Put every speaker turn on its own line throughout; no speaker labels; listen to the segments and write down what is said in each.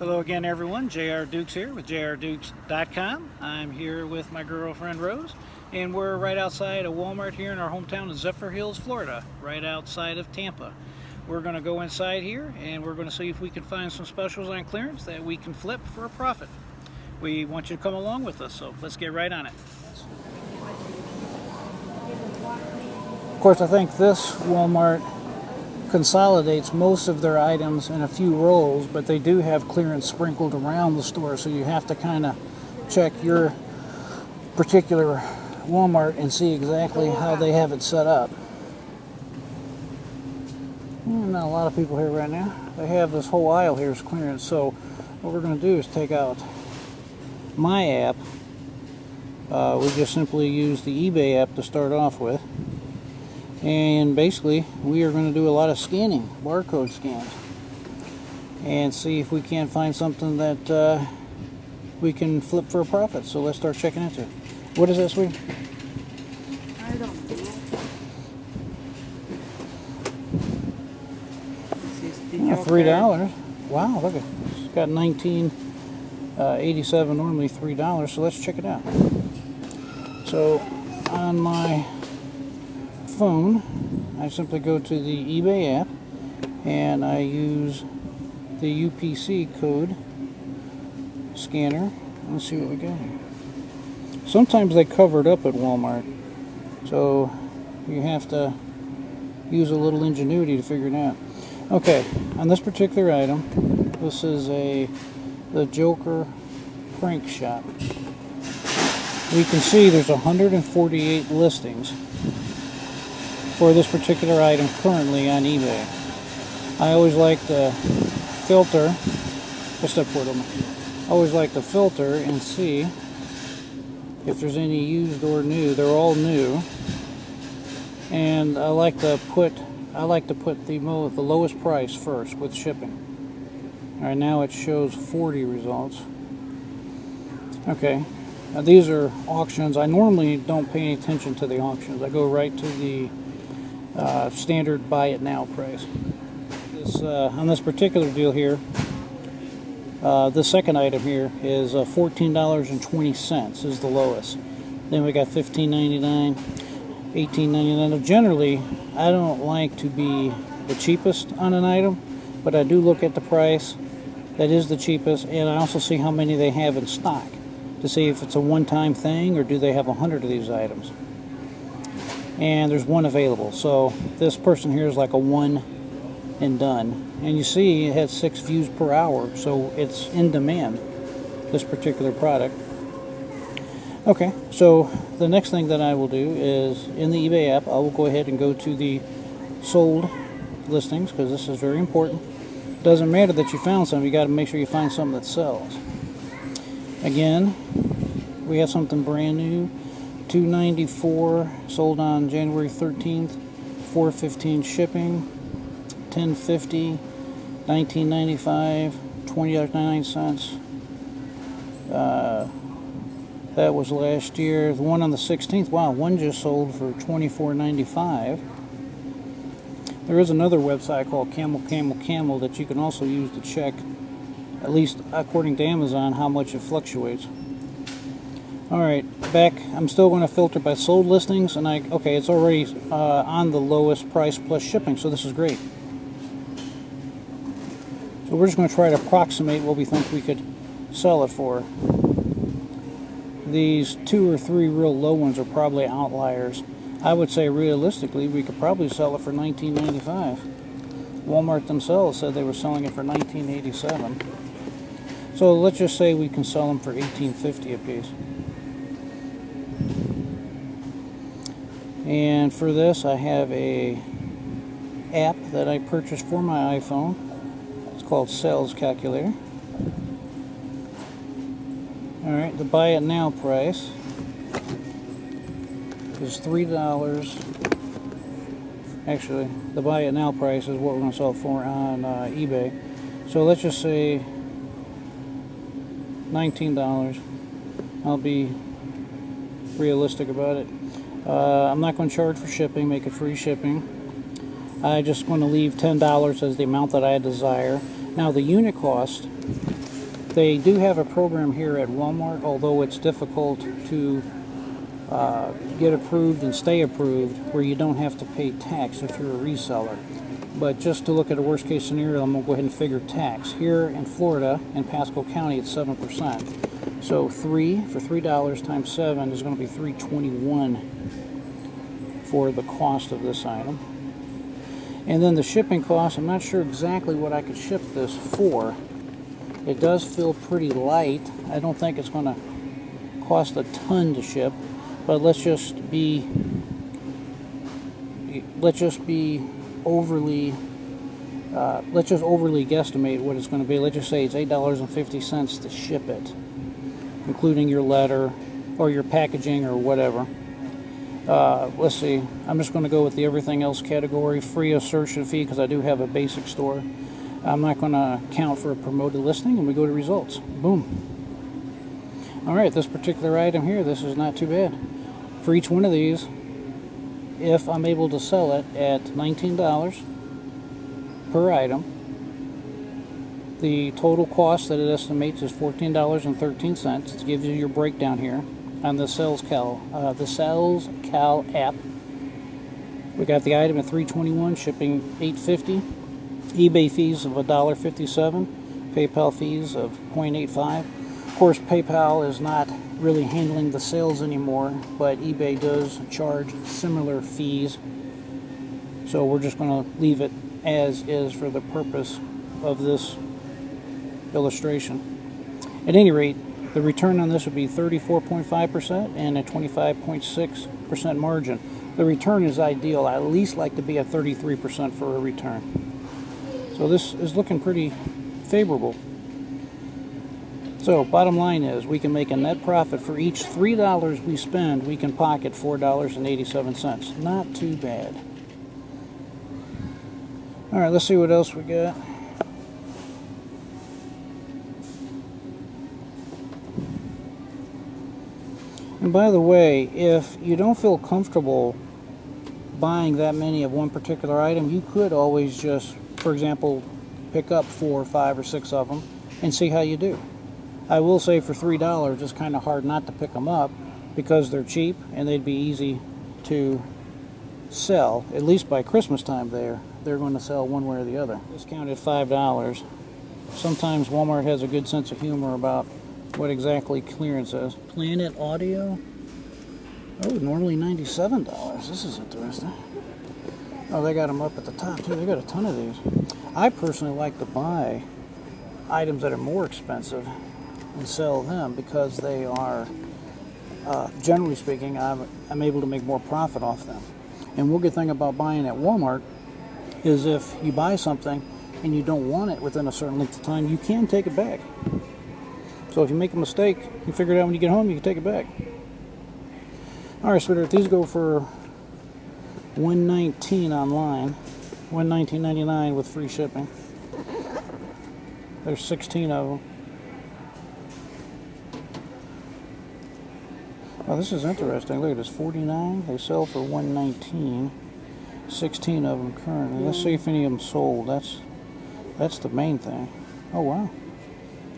Hello again, everyone. JRDukes here with JRDukes.com. I'm here with my girlfriend Rose, and we're right outside a Walmart here in our hometown of Zephyrhills, Florida, right outside of Tampa. We're going to go inside here and we're going to see if we can find some specials on clearance that we can flip for a profit. We want you to come along with us, so let's get right on it. Of course, I think this Walmart consolidates most of their items in a few rows, but they do have clearance sprinkled around the store, so you have to kind of check your particular Walmart and see exactly how they have it set up. Not a lot of people here right now. They have this whole aisle here is clearance, so what we're going to do is take out my app. We just simply use the eBay app to start off with. And basically, we are going to do a lot of scanning, barcode scans, and see if we can't find something that we can flip for a profit. So let's start checking into it. What is that, sweetie?
I don't know. This is the
$3. Wow, look at it. It's got $19.87, normally $3. So let's check it out. So on my phone, I simply go to the eBay app and I use the UPC code scanner. Let's see what we got here. Sometimes they cover it up at Walmart, so you have to use a little ingenuity to figure it out. Okay, on this particular item, this is the Joker prank shop. We can see there's 148 listings for this particular item currently on eBay. I always like to filter. Let's step forward. I always like to filter and see if there's any used or new. They're all new, and I like to put the lowest price first with shipping. All right, now it shows 40 results. Okay, now these are auctions. I normally don't pay any attention to the auctions. I go right to the standard buy it now price. On this particular deal here, the second item here is $14.20 is the lowest. Then we got $15.99, $18.99. Generally, I don't like to be the cheapest on an item, but I do look at the price that is the cheapest, and I also see how many they have in stock to see if it's a one-time thing or do they have 100 of these items. And there's one available, so this person here is like a one and done, and you see it has 6 views per hour, so it's in demand, this particular product. Okay, so the next thing that I will do is in the eBay app, I will go ahead and go to the sold listings, because this is very important. It doesn't matter that you found something, you got to make sure you find something that sells. Again, we have something brand new, $294, sold on January 13th, $4.15 shipping, $10.50, $19.95, $20.99. That was last year. The one on the 16th, wow, one just sold for $24.95. There is another website called Camel that you can also use to check, at least according to Amazon, how much it fluctuates. Alright, back, I'm still going to filter by sold listings, and okay, it's already on the lowest price plus shipping, so this is great. So we're just going to try to approximate what we think we could sell it for. These 2 or 3 real low ones are probably outliers. I would say realistically we could probably sell it for $19.95. Walmart themselves said they were selling it for $19.87. So let's just say we can sell them for $18.50 a piece. And for this, I have a app that I purchased for my iPhone. It's called Sales Calculator. Alright, the buy it now price is $3. Actually, the buy it now price is what we're going to sell it for on eBay. So let's just say $19. I'll be realistic about it. I'm not going to charge for shipping, make it free shipping. I'm just going to leave $10 as the amount that I desire. Now the unit cost They do have a program here at Walmart, although it's difficult to get approved and stay approved, where you don't have to pay tax if you're a reseller. But just to look at a worst case scenario, I'm going to go ahead and figure tax. Here in Florida, in Pasco County, it's 7%. So $3 times 7 is going to be $3.21 for the cost of this item. And then the shipping cost, I'm not sure exactly what I could ship this for. It does feel pretty light. I don't think it's going to cost a ton to ship, but let's just overly guesstimate what it's going to be. Let's just say it's $8.50 to ship it, including your letter or your packaging or whatever. Let's see, I'm just going to go with the everything else category, free assertion fee, because I do have a basic store. I'm not going to count for a promoted listing, and we go to results. Boom. Alright, this particular item here, this is not too bad. For each one of these, if I'm able to sell it at $19 per item, the total cost that it estimates is $14.13. It gives you your breakdown here on the Sales Cal app. We got the item at $3.21, shipping $8.50, eBay fees of $1.57, PayPal fees of $0.85. Of course, PayPal is not really handling the sales anymore, but eBay does charge similar fees. So we're just going to leave it as is for the purpose of this illustration. At any rate, the return on this would be 34.5% and a 25.6% margin. The return is ideal. I at least like to be at 33% for a return. So this is looking pretty favorable. So bottom line is, we can make a net profit for each $3 we spend. We can pocket $4.87. Not too bad. All right, let's see what else we got. And by the way, if you don't feel comfortable buying that many of one particular item, you could always just, for example, pick up 4 or 5 or 6 of them and see how you do. I will say for $3, it's kind of hard not to pick them up because they're cheap and they'd be easy to sell. At least by Christmas time they're going to sell one way or the other. Discounted $5. Sometimes Walmart has a good sense of humor about what exactly clearance is. Planet Audio. Oh, normally $97. This is interesting. Oh, they got them up at the top too. They got a ton of these. I personally like to buy items that are more expensive and sell them because they are, generally speaking, I'm able to make more profit off them. And one good thing about buying at Walmart is if you buy something and you don't want it within a certain length of time, you can take it back. So if you make a mistake, you figure it out when you get home, you can take it back. Alright, sweetheart, these go for $119 online, $119.99 with free shipping. There's 16 of them. Oh, this is interesting. Look at this, 49. They sell for $119. 16 of them currently. Let's see if any of them sold. That's the main thing. Oh wow!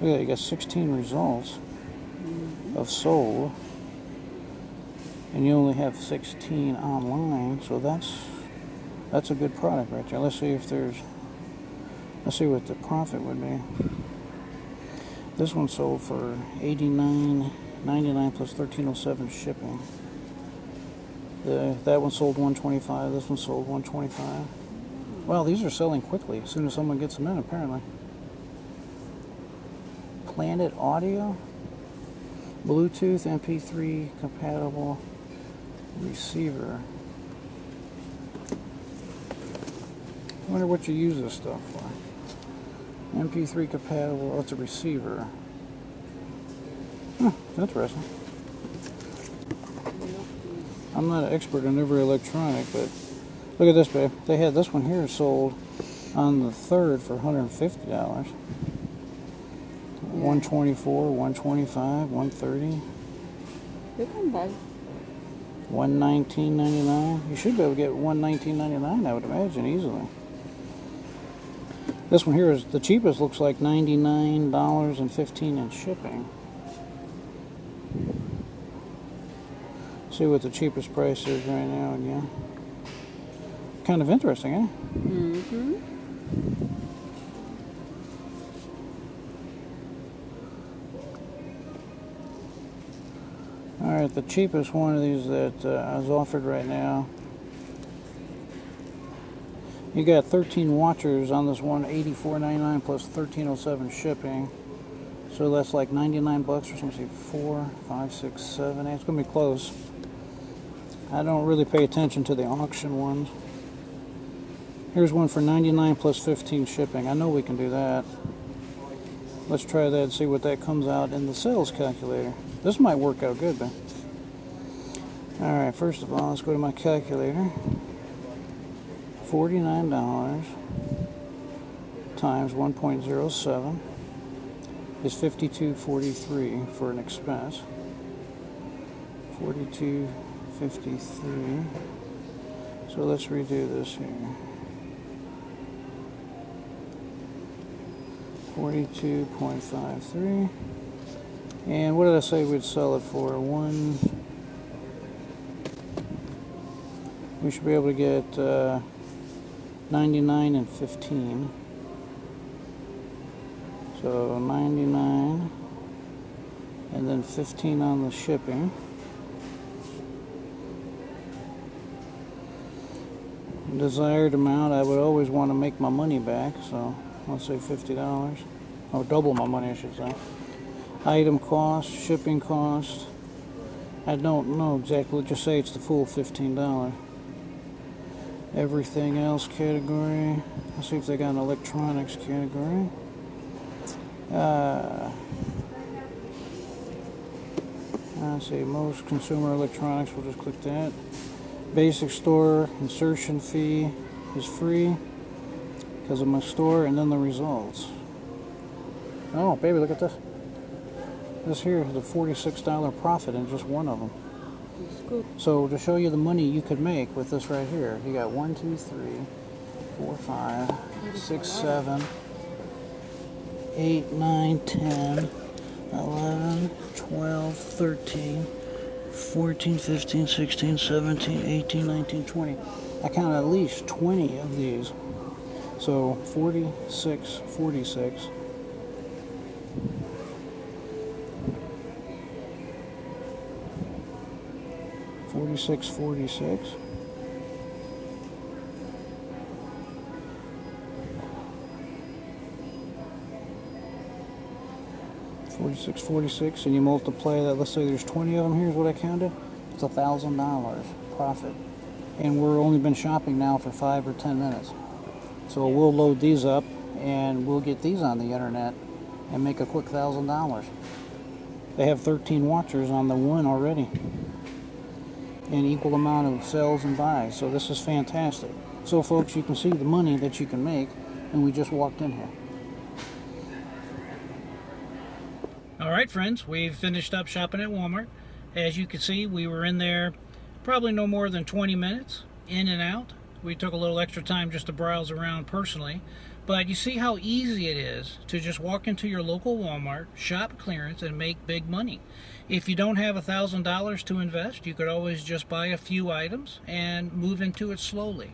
Look at that. You got 16 results of sold, and you only have 16 online. So that's a good product right there. Let's see if there's. Let's see what the profit would be. This one sold for $89.99 plus $13.07 shipping. That one sold $125. This one sold $125. Wow, these are selling quickly as soon as someone gets them in, apparently. Planet Audio, Bluetooth MP3 compatible receiver. I wonder what you use this stuff for. MP3 compatible, oh, it's a receiver. Huh, that's interesting. I'm not an expert in every electronic, but look at this, babe. They had this one here sold on the 3rd for $150. 124, 125, 130.
You can buy.
$119.99. You should be able to get $119.99, I would imagine, easily. This one here is the cheapest, looks like $99.15 in shipping. See what the cheapest price is right now again. Kind of interesting, eh?
Mm-hmm.
Alright, the cheapest one of these that is offered right now. You got 13 watchers on this one, $84.99 plus $13.07 shipping. So that's like 99 bucks or something. 4, 5, 6, 7, 8. It's going to be close. I don't really pay attention to the auction ones. Here's one for 99 plus 15 shipping. I know we can do that. Let's try that and see what that comes out in the sales calculator. This might work out good, man. Alright, first of all, let's go to my calculator. $49 times 1.07 is $52.43 for an expense. $42.53. So let's redo this here. 42.53. And what did I say we'd sell it for? We should be able to get 99 and 15. So 99 and then 15 on the shipping. Desired amount, I would always want to make my money back, so let's say $50. Or double my money, I should say. Item cost, shipping cost. I don't know exactly. Let's just say it's the full $15. Everything else category. Let's see if they got an electronics category. Let's see, most consumer electronics. We'll just click that. Basic store insertion fee is free because of my store, and then the results. Oh, baby, look at this. This here is a $46 profit in just one of them. So to show you the money you could make with this right here, you got 1, 2, 3, 4, 5, 6, 7, 8, 9, 10, 11, 12, 13, 14, 15, 16, 17, 18, 19, 20. I count at least 20 of these. So 46, 46. 46, 46. 46, 46, and you multiply that. Let's say there's 20 of them. Here's what I counted. It's $1,000 profit, and we're only been shopping now for 5 or 10 minutes. So we'll load these up, and we'll get these on the internet and make a quick $1,000. They have 13 watchers on the one already, and equal amount of sells and buys. So this is fantastic. So folks, you can see the money that you can make, and we just walked in here. Alright friends, we've finished up shopping at Walmart. As you can see, we were in there probably no more than 20 minutes, in and out. We took a little extra time just to browse around personally. But you see how easy it is to just walk into your local Walmart, shop clearance, and make big money. If you don't have $1,000 to invest, you could always just buy a few items and move into it slowly.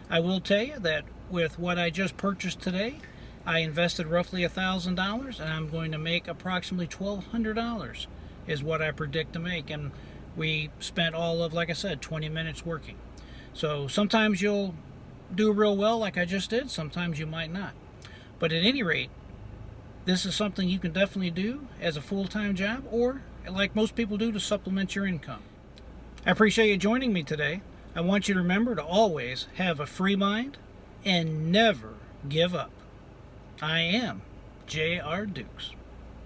I will tell you that with what I just purchased today, I invested roughly $1,000, and I'm going to make approximately $1,200 is what I predict to make. And we spent all of, like I said, 20 minutes working. So sometimes you'll do real well like I just did, sometimes you might not. But at any rate, this is something you can definitely do as a full-time job, or like most people do, to supplement your income. I appreciate you joining me today. I want you to remember to always have a free mind and never give up. I am JR Dukes.